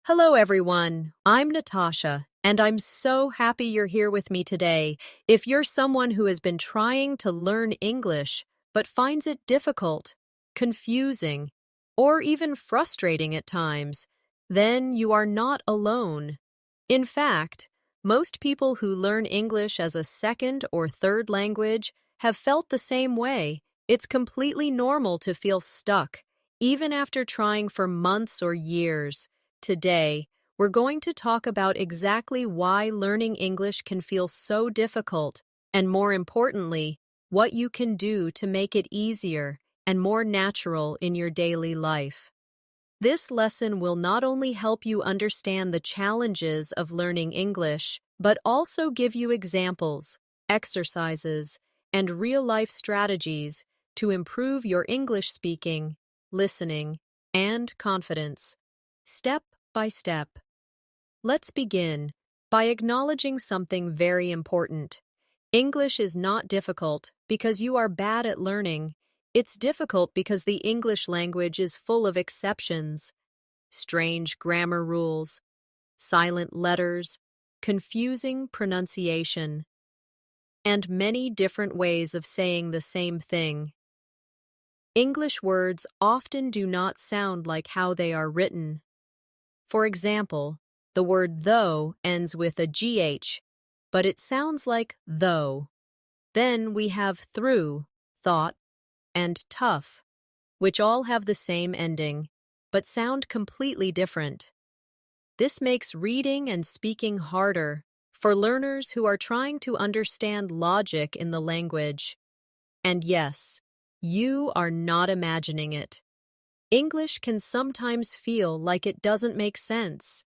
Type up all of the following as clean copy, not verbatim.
Hello, everyone. I'm Natasha, and I'm so happy you're here with me today. If you're someone who has been trying to learn English but finds it difficult, confusing, or even frustrating at times, then you are not alone. In fact, most people who learn English as a second or third language have felt the same way. It's completely normal to feel stuck, even after trying for months or years. Today, we're going to talk about exactly why learning English can feel so difficult, and more importantly, what you can do to make it easier and more natural in your daily life. This lesson will not only help you understand the challenges of learning English, but also give you examples, exercises, and real-life strategies to improve your English speaking, listening, and confidence, step by step. Let's begin by acknowledging something very important. English is not difficult because you are bad at learning. It's difficult because the English language is full of exceptions, strange grammar rules, silent letters, confusing pronunciation, and many different ways of saying the same thing. English words often do not sound like how they are written. For example, the word though ends with a GH, but it sounds like though. Then we have through, thought, and tough, which all have the same ending, but sound completely different. This makes reading and speaking harder for learners who are trying to understand logic in the language. And yes, you are not imagining it. English can sometimes feel like it doesn't make sense.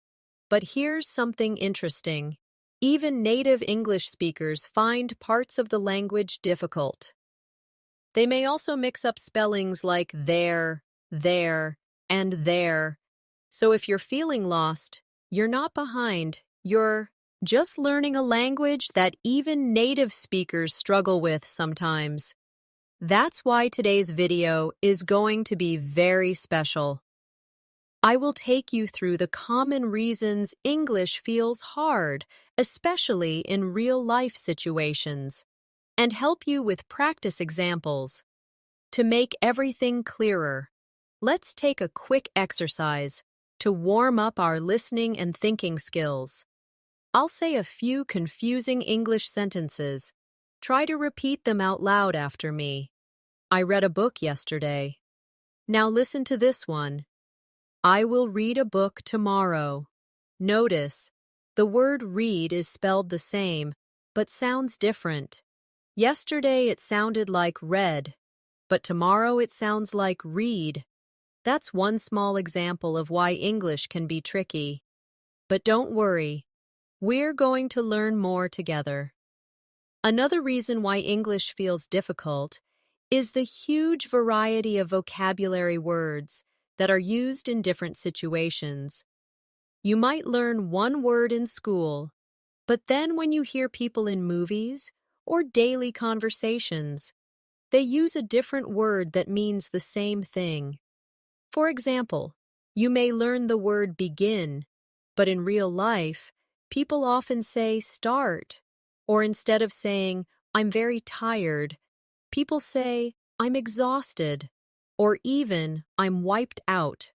But here's something interesting. Even native English speakers find parts of the language difficult. They may also mix up spellings like there, and there. So if you're feeling lost, you're not behind. You're just learning a language that even native speakers struggle with sometimes. That's why today's video is going to be very special. I will take you through the common reasons English feels hard, especially in real-life situations, and help you with practice examples. To make everything clearer, let's take a quick exercise to warm up our listening and thinking skills. I'll say a few confusing English sentences. Try to repeat them out loud after me. I read a book yesterday. Now listen to this one. I will read a book tomorrow. Notice, the word read is spelled the same, but sounds different. Yesterday it sounded like read, but tomorrow it sounds like read. That's one small example of why English can be tricky. But don't worry, we're going to learn more together. Another reason why English feels difficult is the huge variety of vocabulary words that are used in different situations. You might learn one word in school, but then when you hear people in movies or daily conversations, they use a different word that means the same thing. For example, you may learn the word begin, but in real life, people often say start, or instead of saying, I'm very tired, people say, I'm exhausted, or even, I'm wiped out.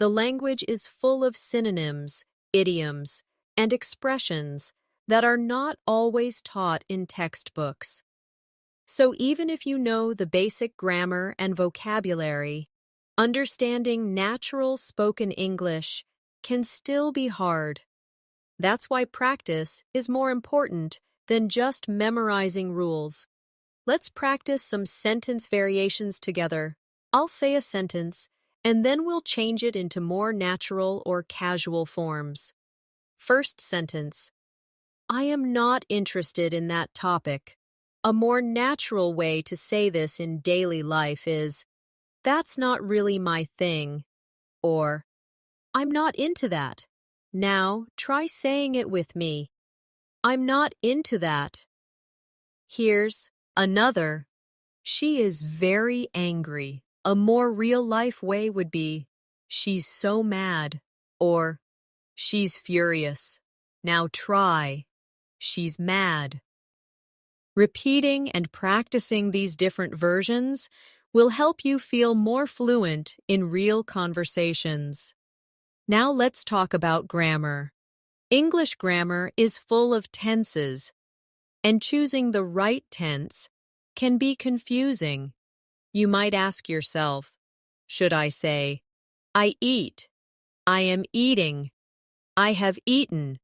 The language is full of synonyms, idioms, and expressions that are not always taught in textbooks. So even if you know the basic grammar and vocabulary, understanding natural spoken English can still be hard. That's why practice is more important than just memorizing rules. Let's practice some sentence variations together. I'll say a sentence, and then we'll change it into more natural or casual forms. First sentence. I am not interested in that topic. A more natural way to say this in daily life is, that's not really my thing, or I'm not into that. Now, try saying it with me. I'm not into that. Here's another. She is very angry. A more real-life way would be, she's so mad, or She's furious. Now try. She's mad. Repeating and practicing these different versions will help you feel more fluent in real conversations. Now let's talk about grammar. English grammar is full of tenses, and choosing the right tense can be confusing. You might ask yourself, should I say, I eat, I am eating, I have eaten,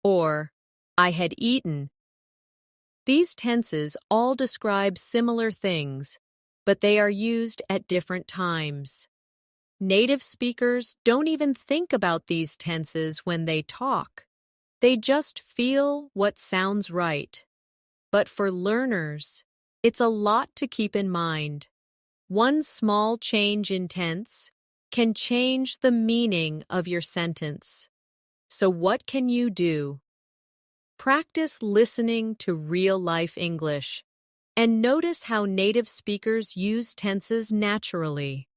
or I had eaten? These tenses all describe similar things, but they are used at different times. Native speakers don't even think about these tenses when they talk. They just feel what sounds right. But for learners, it's a lot to keep in mind. One small change in tense can change the meaning of your sentence. So what can you do? Practice listening to real-life English and notice how native speakers use tenses naturally.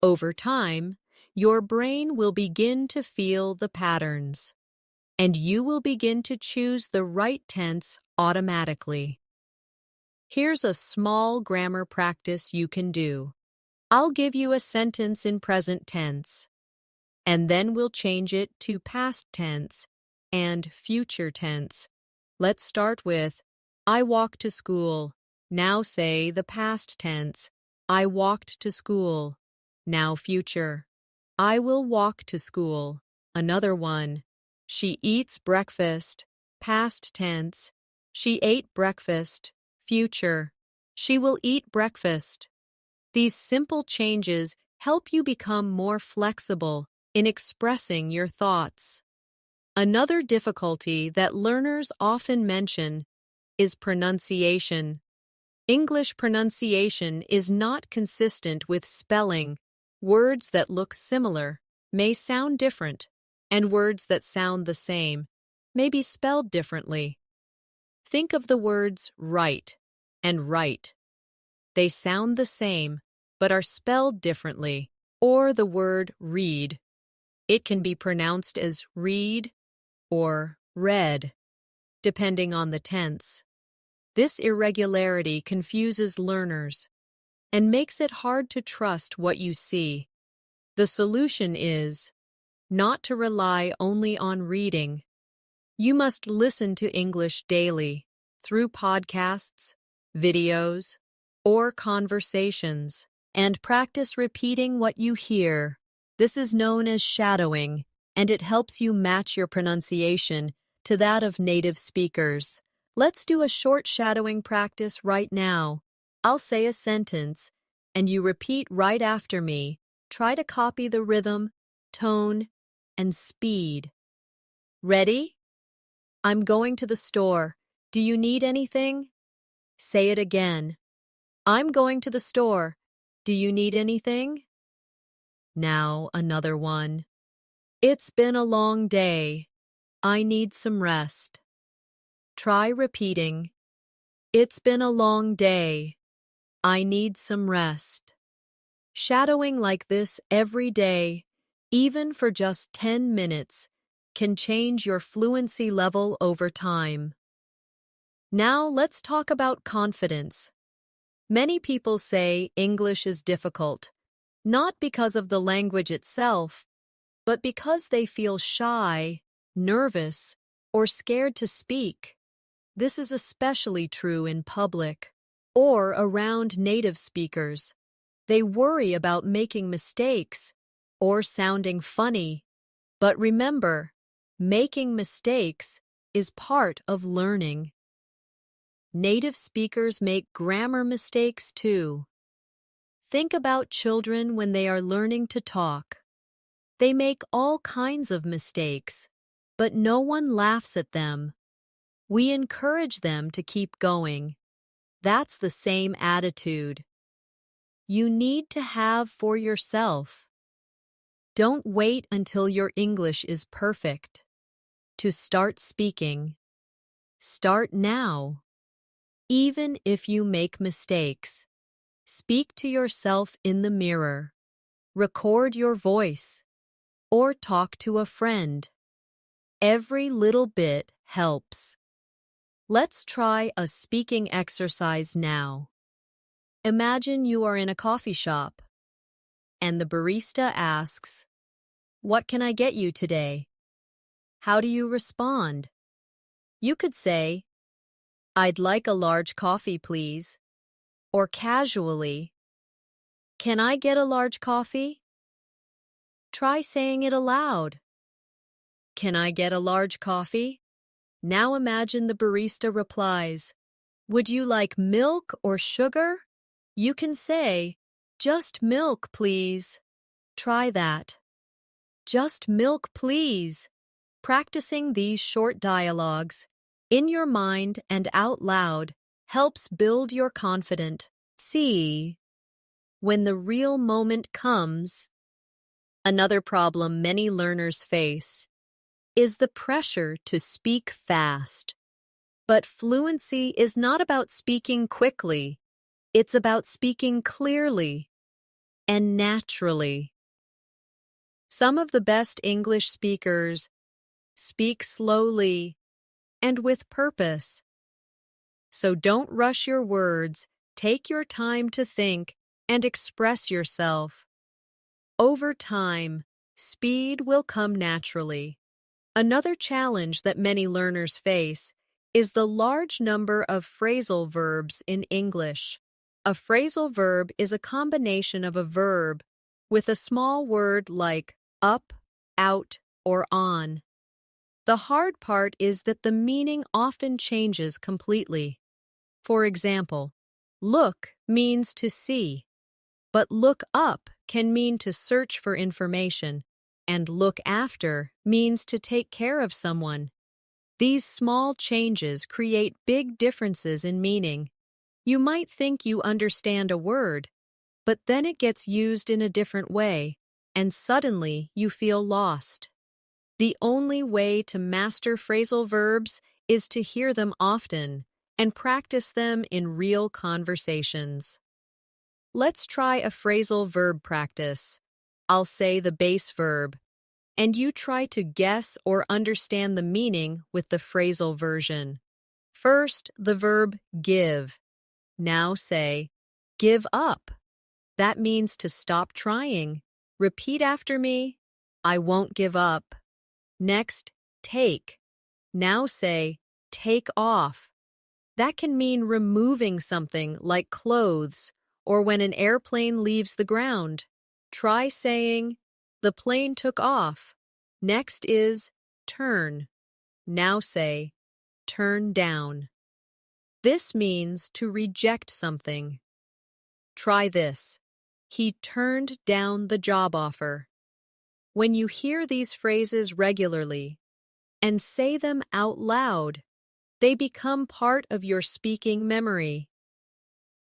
Over time, your brain will begin to feel the patterns, and you will begin to choose the right tense automatically. Here's a small grammar practice you can do. I'll give you a sentence in present tense, and then we'll change it to past tense and future tense. Let's start with, I walk to school. Now say the past tense, I walked to school. Now future, I will walk to school. Another one, she eats breakfast. Past tense, she ate breakfast. Future, she will eat breakfast. These simple changes help you become more flexible in expressing your thoughts. Another difficulty that learners often mention is pronunciation. English pronunciation is not consistent with spelling. Words that look similar may sound different, and words that sound the same may be spelled differently. Think of the words right and right. They sound the same, but are spelled differently. Or the word read. It can be pronounced as read or read, depending on the tense. This irregularity confuses learners and makes it hard to trust what you see. The solution is not to rely only on reading. You must listen to English daily through podcasts, videos, or conversations, and practice repeating what you hear. This is known as shadowing, and it helps you match your pronunciation to that of native speakers. Let's do a short shadowing practice right now. I'll say a sentence, and you repeat right after me. Try to copy the rhythm, tone, and speed. Ready? I'm going to the store. Do you need anything? Say it again. I'm going to the store. Do you need anything? Now another one. It's been a long day. I need some rest. Try repeating. It's been a long day. I need some rest. Shadowing like this every day, even for just 10 minutes, can change your fluency level over time. Now let's talk about confidence. Many people say English is difficult, not because of the language itself, but because they feel shy, nervous, or scared to speak. This is especially true in public or around native speakers. They worry about making mistakes or sounding funny. But remember, making mistakes is part of learning. Native speakers make grammar mistakes too. Think about children when they are learning to talk. They make all kinds of mistakes, but no one laughs at them. We encourage them to keep going. That's the same attitude you need to have for yourself. Don't wait until your English is perfect to start speaking. Start now. Even if you make mistakes, speak to yourself in the mirror. Record your voice. or talk to a friend. Every little bit helps. Let's try a speaking exercise now. Imagine you are in a coffee shop, and the barista asks, "What can I get you today?" How do you respond? You could say, "I'd like a large coffee, please." Or casually, "Can I get a large coffee?" Try saying it aloud. "Can I get a large coffee?" Now imagine the barista replies, "Would you like milk or sugar?" You can say, "Just milk, please." Try that. "Just milk, please." Practicing these short dialogues in your mind and out loud helps build your confidence. See, when the real moment comes, another problem many learners face is the pressure to speak fast. But fluency is not about speaking quickly. It's about speaking clearly and naturally. Some of the best English speakers speak slowly and with purpose. So don't rush your words, take your time to think and express yourself. Over time, speed will come naturally. Another challenge that many learners face is the large number of phrasal verbs in English. A phrasal verb is a combination of a verb with a small word like up, out, or on. The hard part is that the meaning often changes completely. For example, look means to see, but look up can mean to search for information, and look after means to take care of someone. These small changes create big differences in meaning. You might think you understand a word, but then it gets used in a different way, and suddenly you feel lost. The only way to master phrasal verbs is to hear them often and practice them in real conversations. Let's try a phrasal verb practice. I'll say the base verb, and you try to guess or understand the meaning with the phrasal version. First, the verb give. Now say, give up. That means to stop trying. Repeat after me, I won't give up. Next, take. Now say, take off. That can mean removing something like clothes or when an airplane leaves the ground. Try saying, the plane took off. Next is turn. Now say, turn down. This means to reject something. Try this. He turned down the job offer. When you hear these phrases regularly and say them out loud, they become part of your speaking memory.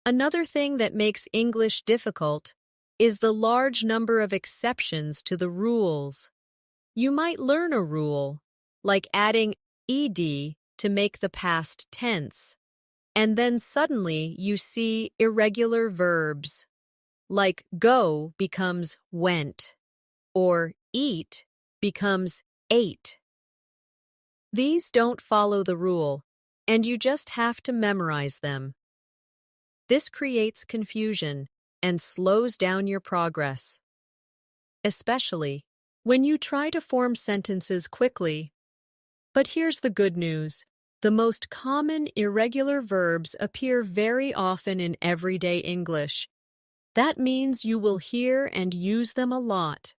Another thing that makes English difficult is the large number of exceptions to the rules. You might learn a rule, like adding ed to make the past tense, and then suddenly you see irregular verbs, like go becomes went, or eat becomes ate. These don't follow the rule, and you just have to memorize them. This creates confusion and slows down your progress, especially when you try to form sentences quickly. But here's the good news. The most common irregular verbs appear very often in everyday English. That means you will hear and use them a lot.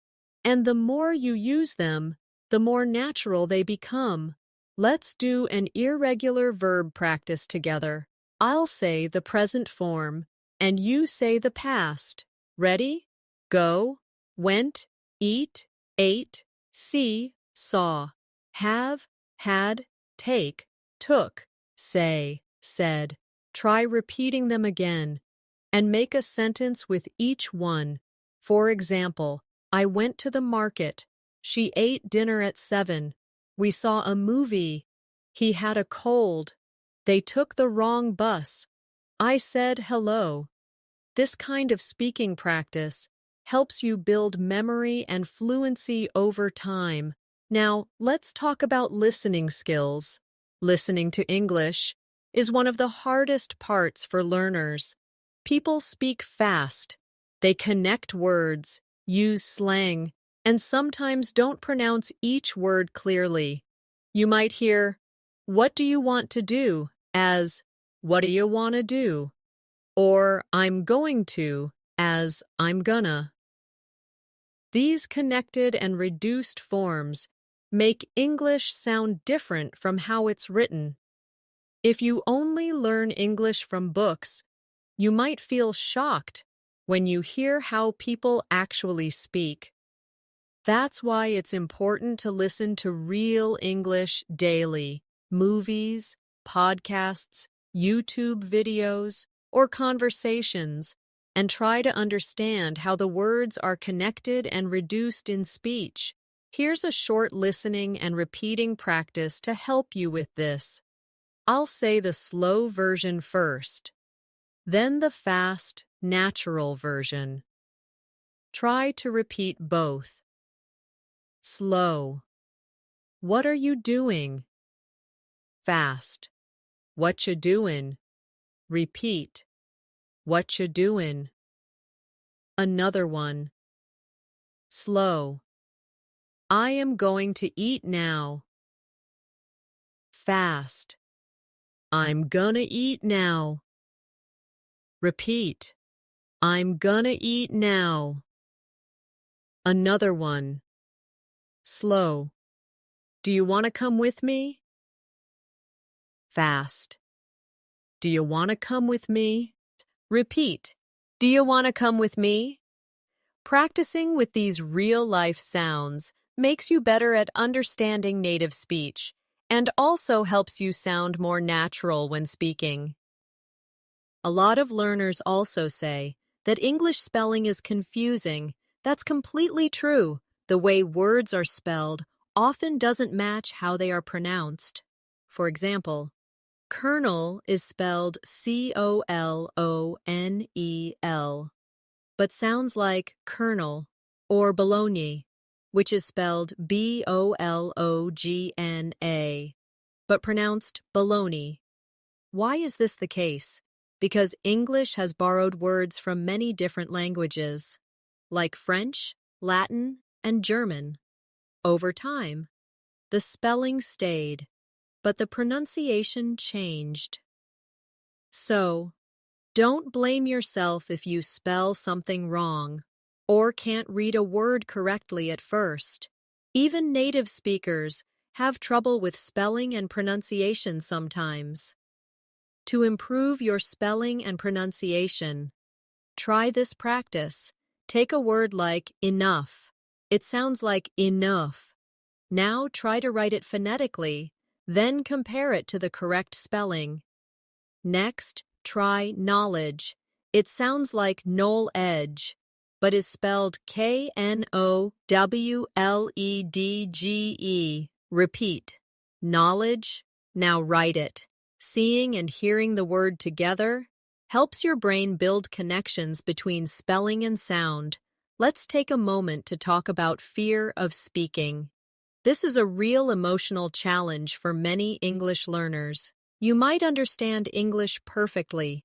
And the more you use them, the more natural they become. Let's do an irregular verb practice together. I'll say the present form, and you say the past. Ready? Go, went, eat, ate, see, saw, have, had, take, took, say, said. Try repeating them again, and make a sentence with each one. For example, I went to the market. She ate dinner at 7. We saw a movie. He had a cold. They took the wrong bus. I said hello. This kind of speaking practice helps you build memory and fluency over time. Now, let's talk about listening skills. Listening to English is one of the hardest parts for learners. People speak fast. They connect words, use slang, and sometimes don't pronounce each word clearly. You might hear, "What do you want to do?" as, "What do you want to do?" Or, "I'm going to," as, "I'm gonna." These connected and reduced forms make English sound different from how it's written. If you only learn English from books, you might feel shocked when you hear how people actually speak. That's why it's important to listen to real English daily. Movies, podcasts, YouTube videos, or conversations, and try to understand how the words are connected and reduced in speech. Here's a short listening and repeating practice to help you with this. I'll say the slow version first, then the fast, natural version. Try to repeat both. Slow. What are you doing? Fast. What you doing? Repeat. What you doing? Another one. Slow. I am going to eat now. Fast. I'm gonna eat now. Repeat. I'm gonna eat now. Another one. Slow. Do you want to come with me? Fast. Do you want to come with me? Repeat. Do you want to come with me? Practicing with these real-life sounds makes you better at understanding native speech and also helps you sound more natural when speaking. A lot of learners also say that English spelling is confusing. That's completely true. The way words are spelled often doesn't match how they are pronounced. For example, Colonel is spelled Colonel, but sounds like Colonel, or Bologna, which is spelled Bologna, but pronounced Bologna. Why is this the case? Because English has borrowed words from many different languages, like French, Latin, and German. Over time, the spelling stayed, but the pronunciation changed. So, don't blame yourself if you spell something wrong or can't read a word correctly at first. Even native speakers have trouble with spelling and pronunciation sometimes. To improve your spelling and pronunciation, try this practice. Take a word like enough. It sounds like enough. Now try to write it phonetically, then compare it to the correct spelling. Next, try knowledge. It sounds like knowledge, but is spelled Knowledge. Repeat. Knowledge. Now write it. Seeing and hearing the word together helps your brain build connections between spelling and sound. Let's take a moment to talk about fear of speaking. This is a real emotional challenge for many English learners. You might understand English perfectly,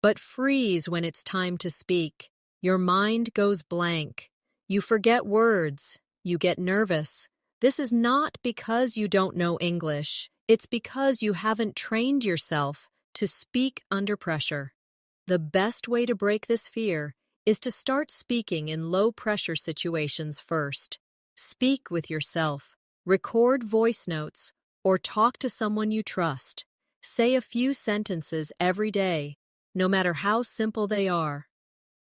but freeze when it's time to speak. Your mind goes blank. You forget words. You get nervous. This is not because you don't know English. It's because you haven't trained yourself to speak under pressure. The best way to break this fear is to start speaking in low-pressure situations first. Speak with yourself, record voice notes, or talk to someone you trust. Say a few sentences every day, no matter how simple they are.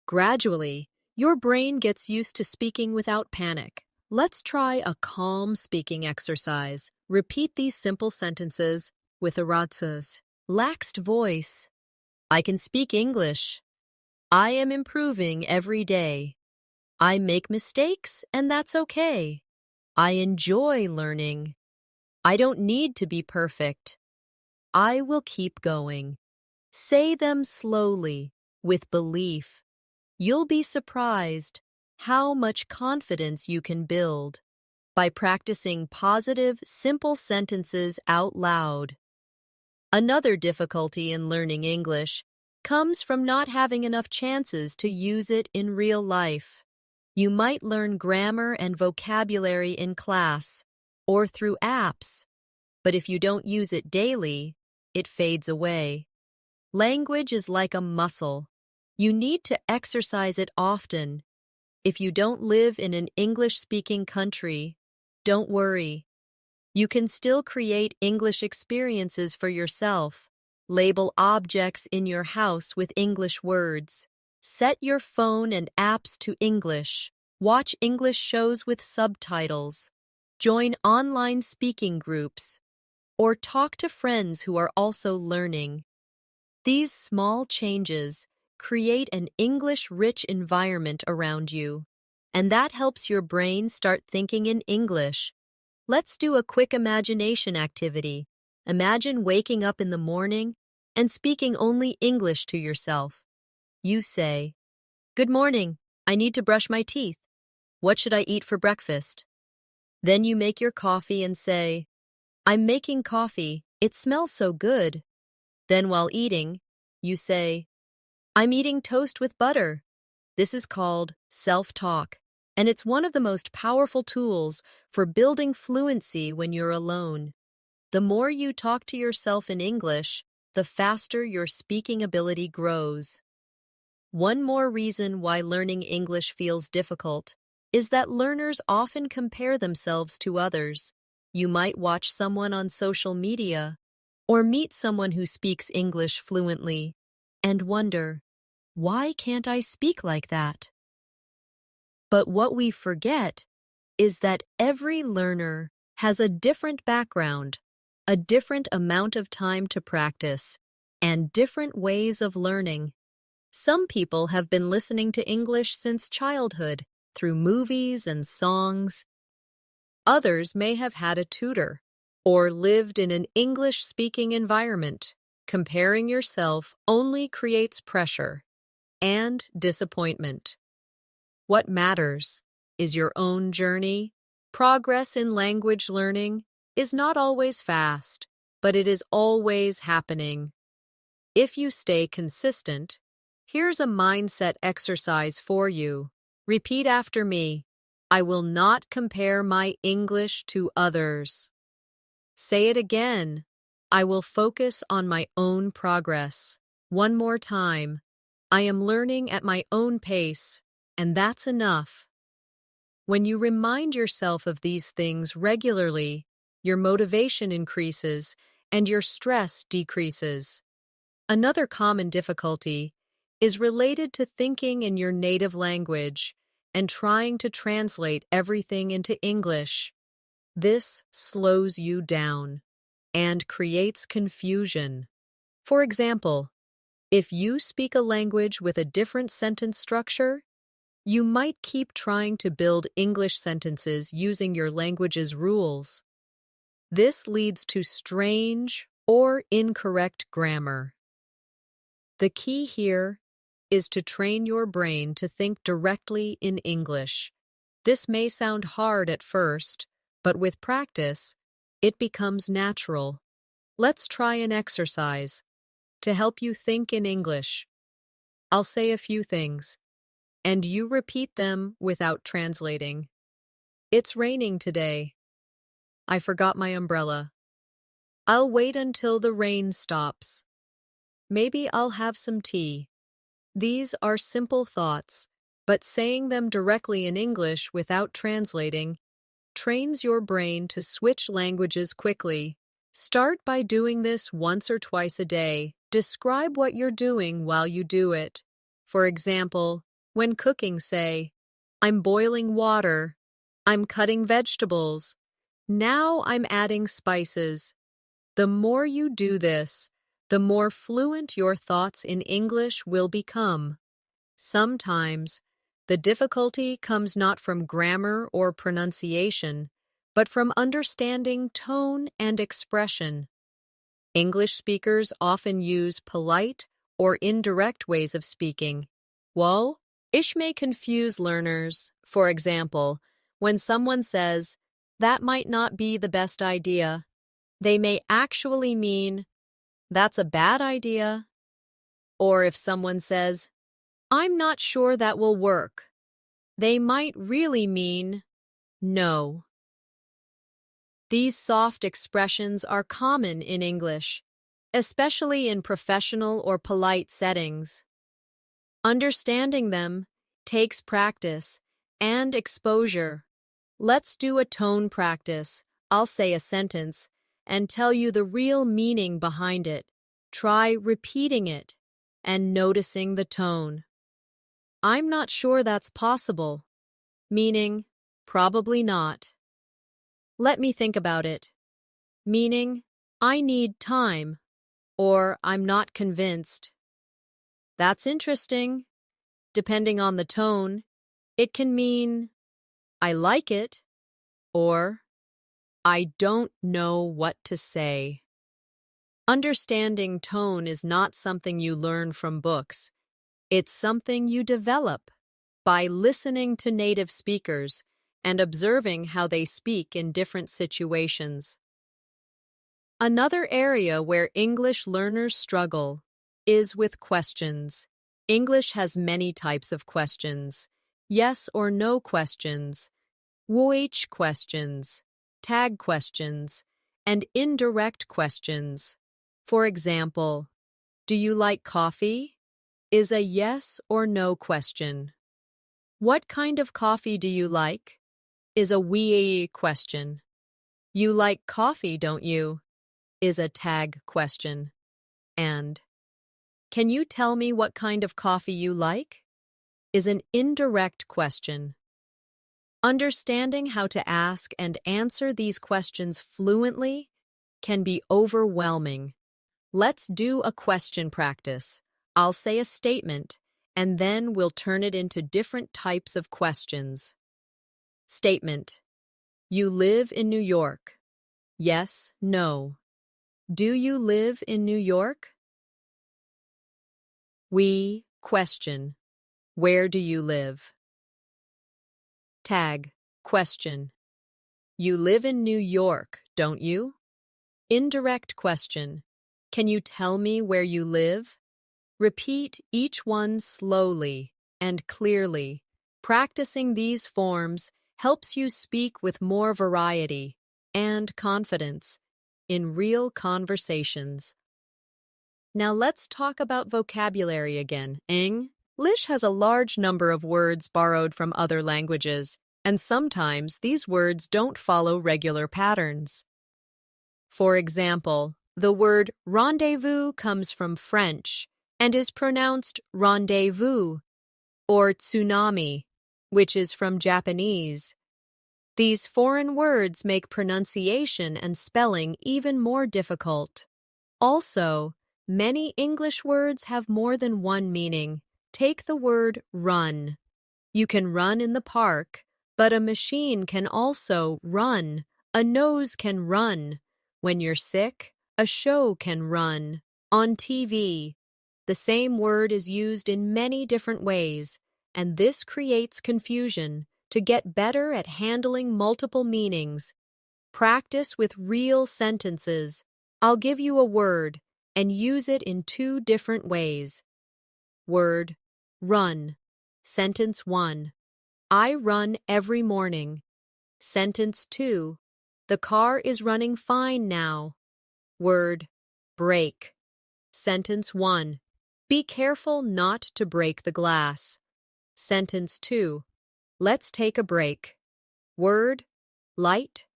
Gradually, your brain gets used to speaking without panic. Let's try a calm speaking exercise. Repeat these simple sentences with a relaxed voice. I can speak English. I am improving every day. I make mistakes, and that's okay. I enjoy learning. I don't need to be perfect. I will keep going. Say them slowly, with belief. You'll be surprised how much confidence you can build by practicing positive, simple sentences out loud. Another difficulty in learning English comes from not having enough chances to use it in real life. You might learn grammar and vocabulary in class or through apps, but if you don't use it daily, it fades away. Language is like a muscle. You need to exercise it often. If you don't live in an English-speaking country, don't worry. You can still create English experiences for yourself. Label objects in your house with English words. Set your phone and apps to English. Watch English shows with subtitles. Join online speaking groups. Or talk to friends who are also learning. These small changes create an English-rich environment around you, and that helps your brain start thinking in English. Let's do a quick imagination activity. Imagine waking up in the morning and speaking only English to yourself. You say, "Good morning, I need to brush my teeth. What should I eat for breakfast?" Then you make your coffee and say, "I'm making coffee, it smells so good." Then while eating, you say, "I'm eating toast with butter." This is called self-talk, and it's one of the most powerful tools for building fluency when you're alone. The more you talk to yourself in English, the faster your speaking ability grows. One more reason why learning English feels difficult is that learners often compare themselves to others. You might watch someone on social media or meet someone who speaks English fluently and wonder, why can't I speak like that? But what we forget is that every learner has a different background, a different amount of time to practice, and different ways of learning. Some people have been listening to English since childhood, through movies and songs. Others may have had a tutor or lived in an English-speaking environment. Comparing yourself only creates pressure and disappointment. What matters is your own journey. Progress in language learning is not always fast, but it is always happening. If you stay consistent, here's a mindset exercise for you. Repeat after me. I will not compare my English to others. Say it again. I will focus on my own progress. One more time. I am learning at my own pace, and that's enough. When you remind yourself of these things regularly, your motivation increases and your stress decreases. Another common difficulty is related to thinking in your native language and trying to translate everything into English. This slows you down and creates confusion. For example, if you speak a language with a different sentence structure, you might keep trying to build English sentences using your language's rules. This leads to strange or incorrect grammar. The key here is to train your brain to think directly in English. This may sound hard at first, but with practice, it becomes natural. Let's try an exercise to help you think in English. I'll say a few things, and you repeat them without translating. It's raining today. I forgot my umbrella. I'll wait until the rain stops. Maybe I'll have some tea. These are simple thoughts, but saying them directly in English without translating trains your brain to switch languages quickly. Start by doing this once or twice a day. Describe what you're doing while you do it. For example, when cooking, say, I'm boiling water. I'm cutting vegetables. Now I'm adding spices. The more you do this, the more fluent your thoughts in English will become. Sometimes, the difficulty comes not from grammar or pronunciation, but from understanding tone and expression. English speakers often use polite or indirect ways of speaking, while Ish may confuse learners. For example, when someone says, "That might not be the best idea," they may actually mean, "That's a bad idea." Or if someone says, "I'm not sure that will work," they might really mean, "No." These soft expressions are common in English, especially in professional or polite settings. Understanding them takes practice and exposure. Let's do a tone practice. I'll say a sentence and tell you the real meaning behind it. Try repeating it and noticing the tone. I'm not sure that's possible, meaning probably not. Let me think about it, meaning I need time or I'm not convinced. That's interesting. Depending on the tone, it can mean I like it or I don't know what to say. Understanding tone is not something you learn from books. It's something you develop by listening to native speakers and observing how they speak in different situations. Another area where English learners struggle is with questions. English has many types of questions: yes or no questions, which questions, tag questions, and indirect questions. For example, do you like coffee? Is a yes or no question. What kind of coffee do you like? Is a we question. You like coffee, don't you? Is a tag question. And can you tell me what kind of coffee you like? Is an indirect question. Understanding how to ask and answer these questions fluently can be overwhelming. Let's do a question practice. I'll say a statement, and then we'll turn it into different types of questions. Statement. You live in New York. Yes, no. Do you live in New York? We question. Where do you live? Tag. Question. You live in New York, don't you? Indirect question. Can you tell me where you live? Repeat each one slowly and clearly. Practicing these forms helps you speak with more variety and confidence in real conversations. Now let's talk about vocabulary again. English has a large number of words borrowed from other languages, and sometimes these words don't follow regular patterns. For example, the word rendezvous comes from French and is pronounced rendezvous, or tsunami, which is from Japanese. These foreign words make pronunciation and spelling even more difficult. Also, many English words have more than one meaning. Take the word run. You can run in the park, but a machine can also run. A nose can run. When you're sick, a show can run. On TV, the same word is used in many different ways, and this creates confusion. To get better at handling multiple meanings, practice with real sentences. I'll give you a word and use it in two different ways. Word, run. Sentence 1. I run every morning. Sentence 2. The car is running fine now. Word, break. Sentence 1. Be careful not to break the glass. Sentence 2. Let's take a break. Word, light.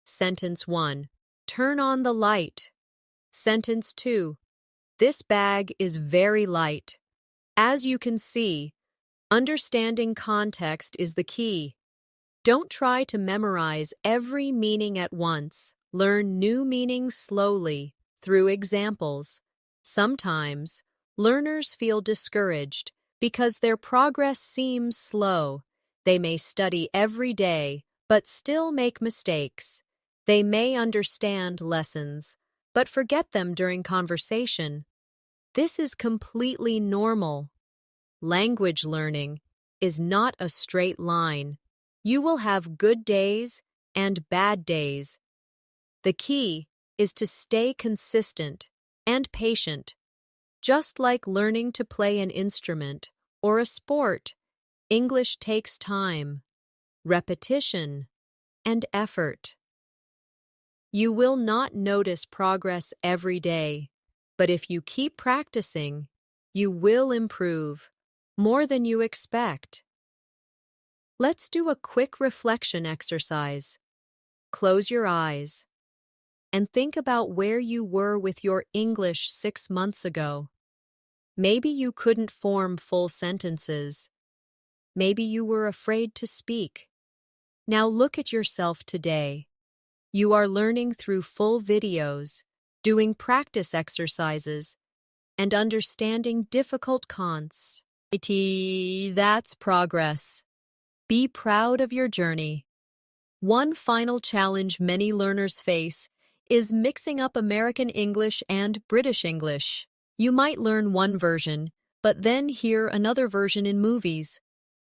Sentence 1. Turn on the light. Sentence 2. This bag is very light. As you can see, understanding context is the key. Don't try to memorize every meaning at once. Learn new meanings slowly through examples. Sometimes, learners feel discouraged because their progress seems slow. They may study every day, but still make mistakes. They may understand lessons, but forget them during conversation. This is completely normal. Language learning is not a straight line. You will have good days and bad days. The key is to stay consistent and patient. Just like learning to play an instrument or a sport, English takes time, repetition, and effort. You will not notice progress every day, but if you keep practicing, you will improve more than you expect. Let's do a quick reflection exercise. Close your eyes and think about where you were with your English 6 months ago. Maybe you couldn't form full sentences. Maybe you were afraid to speak. Now look at yourself today. You are learning through full videos, doing practice exercises, and understanding difficult concepts. That's progress. Be proud of your journey. One final challenge many learners face is mixing up American English and British English. You might learn one version, but then hear another version in movies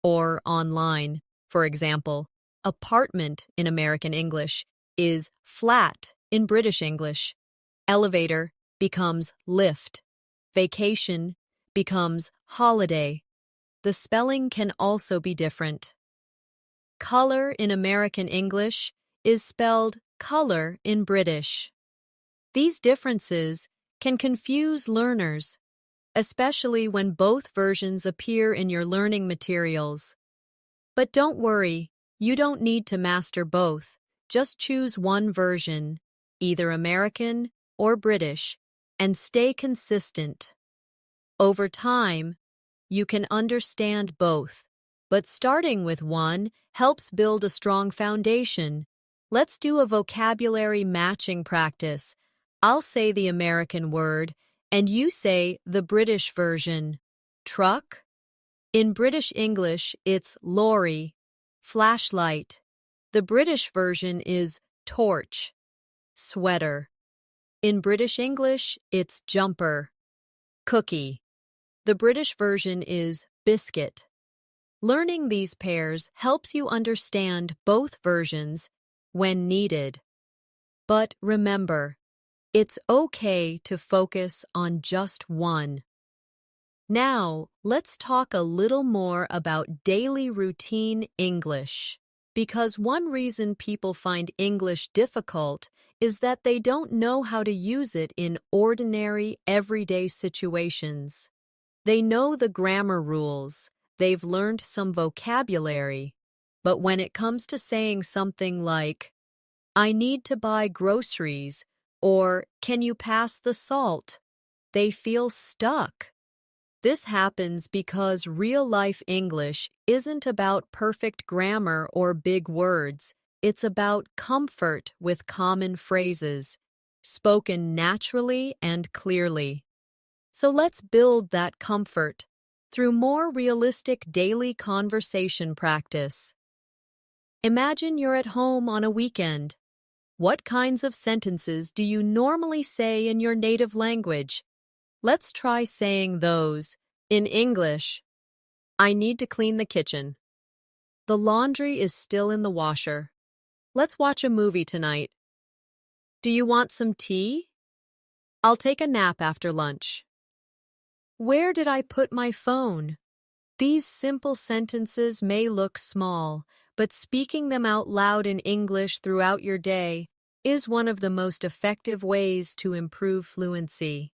or online. For example, apartment in American English is flat in British English. Elevator becomes lift. Vacation becomes holiday. The spelling can also be different. Color in American English is spelled color in British. These differences can confuse learners, especially when both versions appear in your learning materials. But don't worry, you don't need to master both. Just choose one version, either American or British, and stay consistent. Over time, you can understand both, but starting with one helps build a strong foundation. Let's do a vocabulary matching practice. I'll say the American word, and you say the British version. Truck? In British English, it's lorry. Flashlight. The British version is torch. Sweater. In British English, it's jumper. Cookie. The British version is biscuit. Learning these pairs helps you understand both versions when needed. But remember, it's okay to focus on just one. Now, let's talk a little more about daily routine English. Because one reason people find English difficult is that they don't know how to use it in ordinary, everyday situations. They know the grammar rules, they've learned some vocabulary, but when it comes to saying something like, "I need to buy groceries," or "Can you pass the salt?" they feel stuck. This happens because real-life English isn't about perfect grammar or big words. It's about comfort with common phrases, spoken naturally and clearly. So let's build that comfort through more realistic daily conversation practice. Imagine you're at home on a weekend. What kinds of sentences do you normally say in your native language? Let's try saying those. In English, I need to clean the kitchen. The laundry is still in the washer. Let's watch a movie tonight. Do you want some tea? I'll take a nap after lunch. Where did I put my phone? These simple sentences may look small, but speaking them out loud in English throughout your day is one of the most effective ways to improve fluency.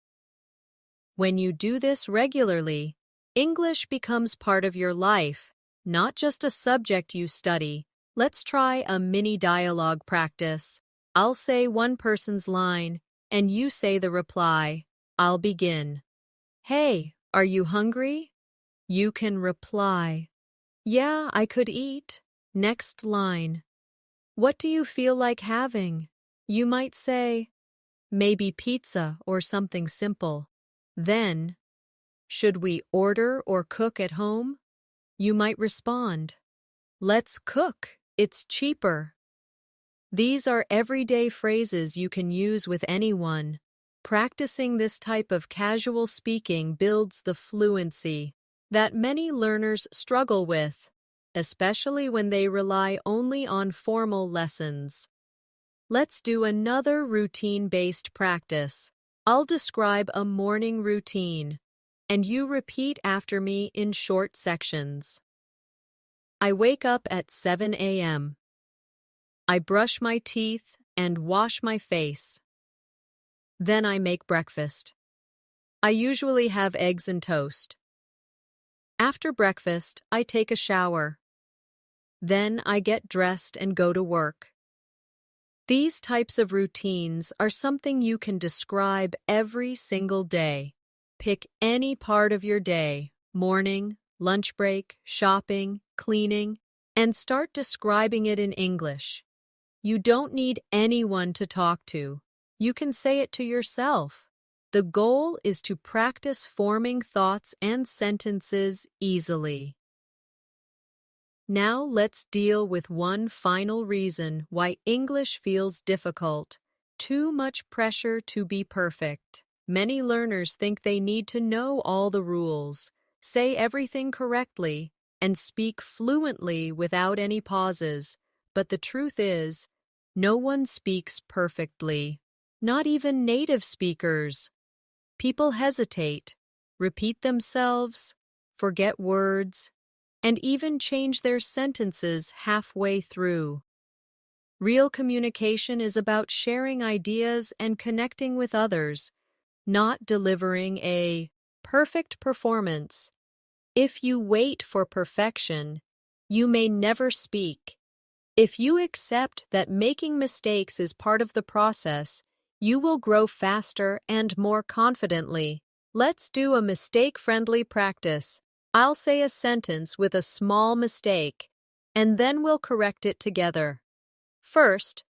When you do this regularly, English becomes part of your life, not just a subject you study. Let's try a mini dialogue practice. I'll say one person's line, and you say the reply. I'll begin. Hey, are you hungry? You can reply, yeah, I could eat. Next line. What do you feel like having? You might say, maybe pizza or something simple. Then, should we order or cook at home? You might respond, let's cook, it's cheaper. These are everyday phrases you can use with anyone. Practicing this type of casual speaking builds the fluency. that many learners struggle with, especially when they rely only on formal lessons. Let's do another routine-based practice. I'll describe a morning routine, and you repeat after me in short sections. I wake up at 7 a.m. I brush my teeth and wash my face. Then I make breakfast. I usually have eggs and toast. After breakfast, I take a shower. Then I get dressed and go to work. These types of routines are something you can describe every single day. Pick any part of your day, morning, lunch break, shopping, cleaning, and start describing it in English. You don't need anyone to talk to. You can say it to yourself. The goal is to practice forming thoughts and sentences easily. Now let's deal with one final reason why English feels difficult: too much pressure to be perfect. Many learners think they need to know all the rules, say everything correctly, and speak fluently without any pauses. But the truth is, no one speaks perfectly, not even native speakers. People hesitate, repeat themselves, forget words, and even change their sentences halfway through. Real communication is about sharing ideas and connecting with others, not delivering a perfect performance. If you wait for perfection, you may never speak. If you accept that making mistakes is part of the process, you will grow faster and more confidently. Let's do a mistake-friendly practice. I'll say a sentence with a small mistake, and then we'll correct it together. First,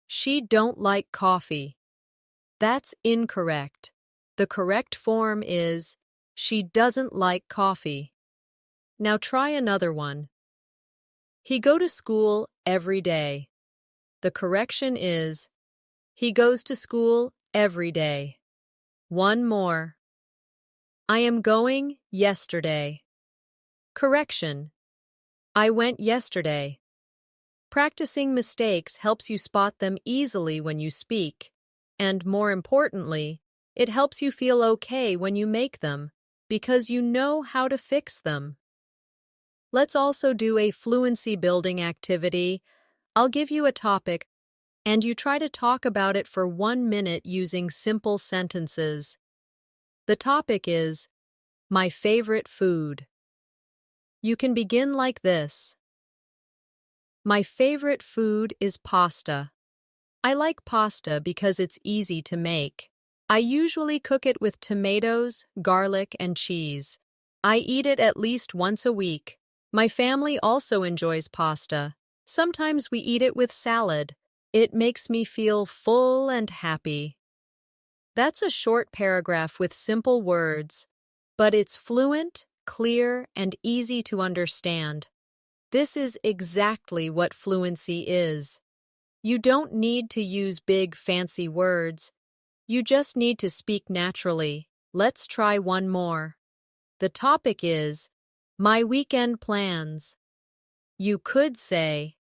she don't like coffee. That's incorrect. The correct form is, she doesn't like coffee. Now try another one. He go to school every day. The correction is, he goes to school every day. One more. I am going yesterday. Correction. I went yesterday. Practicing mistakes helps you spot them easily when you speak, and more importantly, it helps you feel okay when you make them, because you know how to fix them. Let's also do a fluency building activity. I'll give you a topic, and you try to talk about it for 1 minute using simple sentences. The topic is, my favorite food. You can begin like this. My favorite food is pasta. I like pasta because it's easy to make. I usually cook it with tomatoes, garlic, and cheese. I eat it at least once a week. My family also enjoys pasta. Sometimes we eat it with salad. It makes me feel full and happy. That's a short paragraph with simple words, but it's fluent, clear, and easy to understand. This is exactly what fluency is. You don't need to use big, fancy words. You just need to speak naturally. Let's try one more. The topic is, my weekend plans. You could say,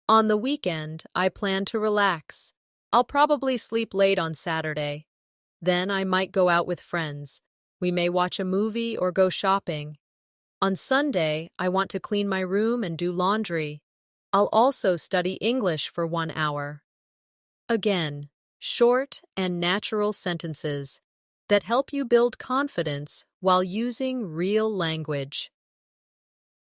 on the weekend, I plan to relax. I'll probably sleep late on Saturday. Then I might go out with friends. We may watch a movie or go shopping. On Sunday, I want to clean my room and do laundry. I'll also study English for 1 hour. Again, short and natural sentences that help you build confidence while using real language.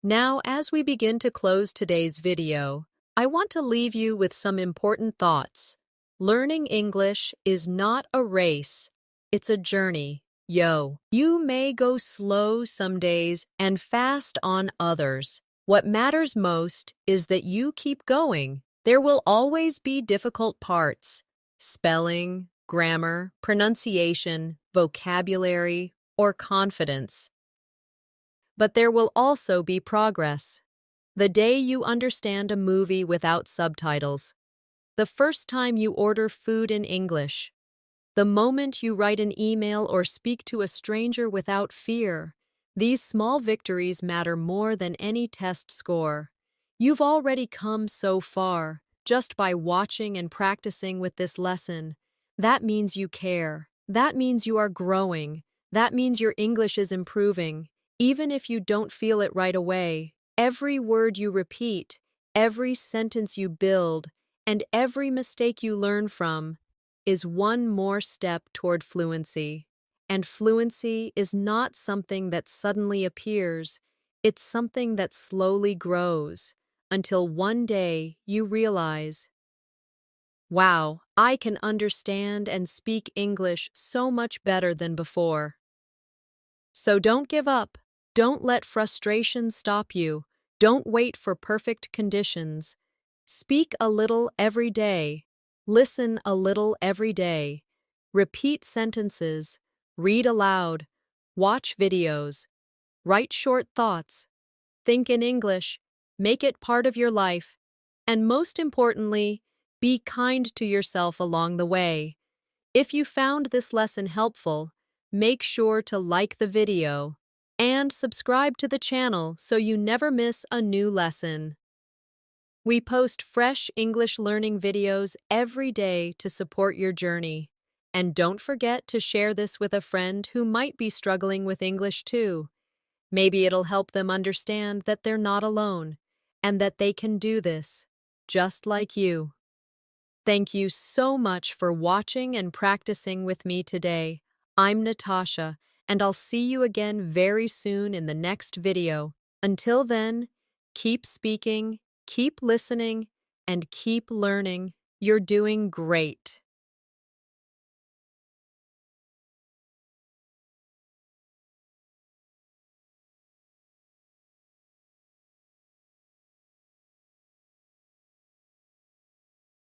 Now, as we begin to close today's video, I want to leave you with some important thoughts. Learning English is not a race, it's a journey. You may go slow some days and fast on others. What matters most is that you keep going. There will always be difficult parts: spelling, grammar, pronunciation, vocabulary, or confidence. But there will also be progress. The day you understand a movie without subtitles, the first time you order food in English, the moment you write an email or speak to a stranger without fear, These small victories matter more than any test score. You've already come so far just by watching and practicing with this lesson. That means you care. That means you are growing. That means your English is improving. Even if you don't feel it right away, every word you repeat, every sentence you build, and every mistake you learn from is one more step toward fluency. And fluency is not something that suddenly appears, it's something that slowly grows until one day you realize, wow, I can understand and speak English so much better than before. So don't give up. Don't let frustration stop you. Don't wait for perfect conditions. Speak a little every day. Listen a little every day. Repeat sentences. Read aloud. Watch videos. Write short thoughts. Think in English. Make it part of your life. And most importantly, be kind to yourself along the way. If you found this lesson helpful, make sure to like the video and subscribe to the channel so you never miss a new lesson. We post fresh English learning videos every day to support your journey. And don't forget to share this with a friend who might be struggling with English too. Maybe it'll help them understand that they're not alone and that they can do this, just like you. Thank you so much for watching and practicing with me today. I'm Natasha, and I'll see you again very soon in the next video. Until then, keep speaking, keep listening, and keep learning. You're doing great.